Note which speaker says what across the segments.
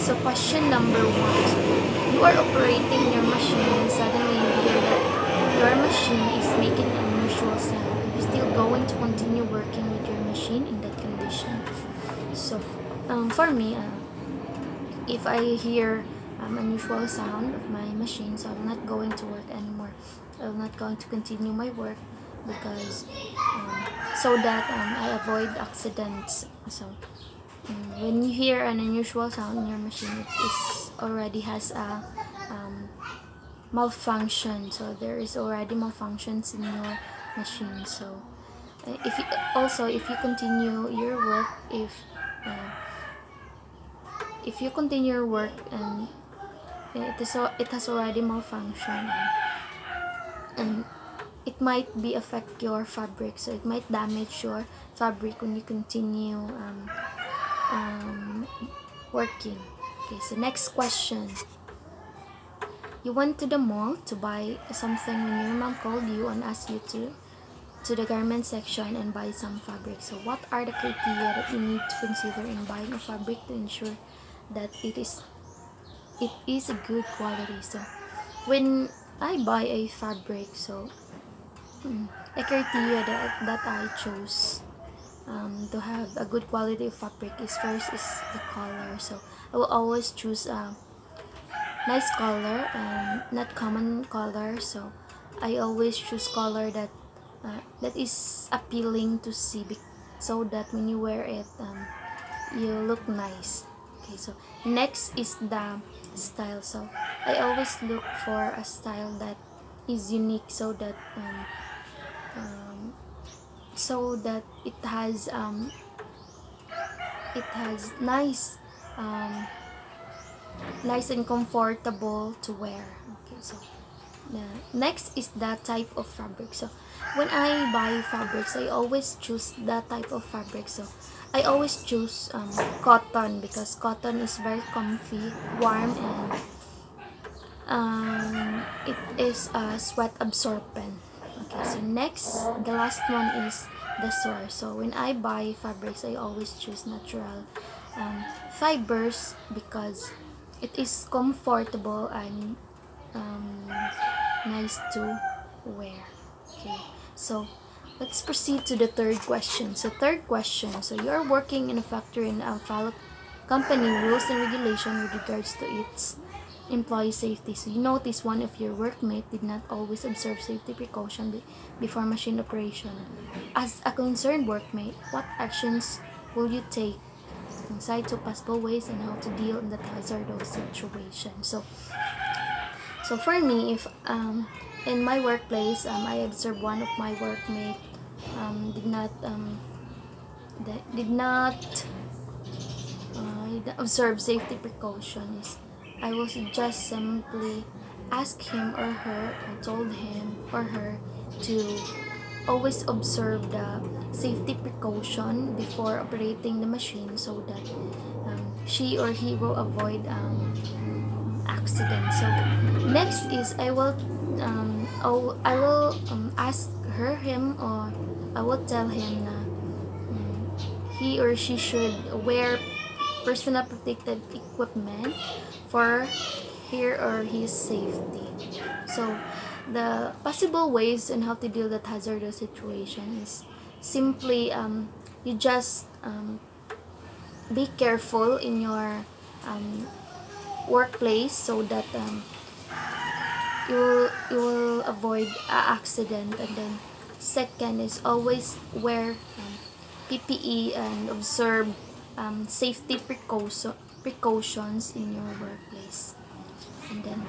Speaker 1: So question number one. So you are operating your machine and suddenly you hear that your machine is making an unusual sound. Are you still going to continue working with your machine in that condition? So for me, if I hear unusual sound of my machine, so I'm not going to work anymore. I'm not going to continue my work because so that I avoid accidents. So when you hear an unusual sound in your machine, it is already has a malfunction. So there is already malfunctions in your machine. So if you continue your work, if you continue your work and it has already malfunctioned, and it might be affect your fabric, so it might damage your fabric when you continue working. Okay, so next question. You went to the mall to buy something when your mom called you and asked you to the garment section and buy some fabric. So what are the criteria that you need to consider in buying a fabric to ensure that it is a good quality? So when I buy a fabric, so the criteria that I chose to have a good quality of fabric is first is the color. So I will always choose a nice color and not common color. So I always choose color that is appealing to see, so that when you wear it, you look nice. Okay, so next is the style. So I always look for a style that is unique, so that it has nice and comfortable to wear. Okay, so next is the type of fabric. So when I buy fabrics, I always choose that type of fabric. So I always choose cotton, because cotton is very comfy, warm, and it is sweat absorbent. Okay, so next, the last one is the source. So when I buy fabrics, I always choose natural fibers, because it is comfortable and nice to wear. Okay, so let's proceed to the third question. So third question. So you are working in a factory and follow company rules and regulation with regards to its employee safety. So you notice one of your workmates did not always observe safety precaution before machine operation. As a concerned workmate, what actions will you take? Insight to possible ways and how to deal in that hazardous situation. So for me, if in my workplace, I observed one of my workmates did not observe safety precautions. I will just simply ask him or her, or told him or her to always observe the safety precaution before operating the machine, so that she or he will avoid accident. So next is I will ask her, him, or I will tell him na he or she should wear personal protective equipment for her or his safety. So the possible ways on how to deal with hazardous situation is simply you just be careful in your workplace, so that you will avoid accident. And then second is always wear PPE and observe safety precautions in your workplace. And then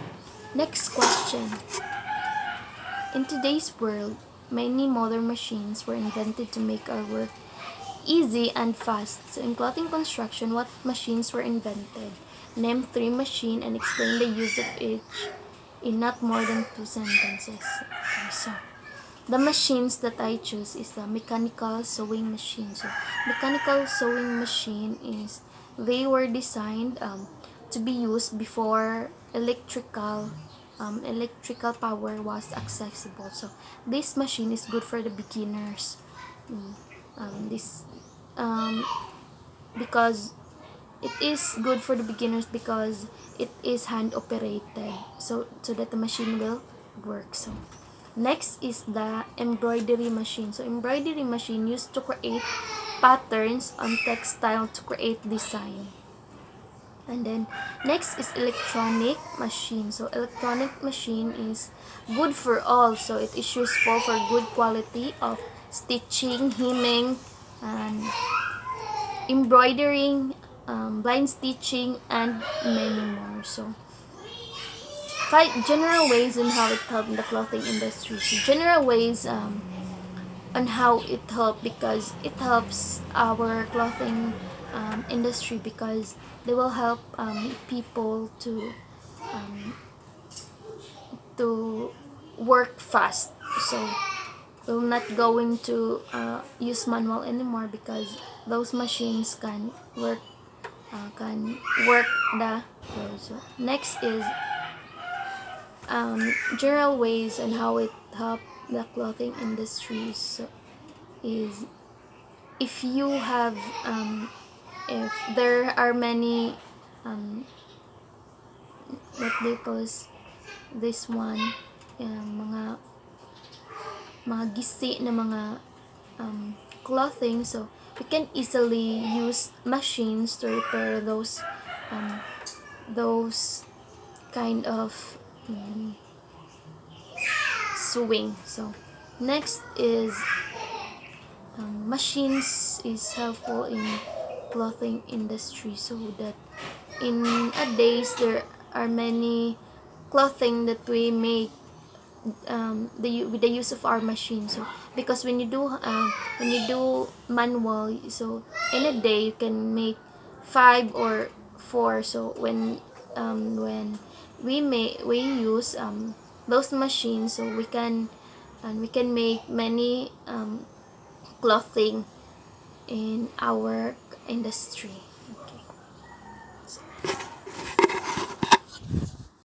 Speaker 1: next question. In today's world, many modern machines were invented to make our work easy and fast. So in clothing construction, what machines were invented? Name three machines and explain the use of each in not more than 2 sentences. Okay, so the machines that I choose is the mechanical sewing machine. So mechanical sewing machine is, they were designed to be used before electrical power was accessible. So this machine is good for the beginners. This because it is good for the beginners because it is hand operated, so that the machine will work. So next is the embroidery machine. So embroidery machine used to create patterns on textile to create design. And then next is electronic machine. So electronic machine is good for all, so it is useful for good quality of stitching, hemming, and embroidering, blind stitching, and many more. So 5 general ways on how it helped in the clothing industry. So general ways on how it helped, because it helps our clothing industry, because they will help people to work fast. So we're not going to use manual anymore, because those machines can work the floor. So next is general ways and how it helped the clothing industry. So is if you have if there are many what they call this one, mga gisi na mga clothing, so we can easily use machines to repair those kind of sewing. So next is machines is helpful in clothing industry, so that in a days there are many clothing that we make with the use of our machine. So because when you do manual, so in a day you can make 5 or 4. So when we use those machines, so we can make many clothing in our industry. Okay. So,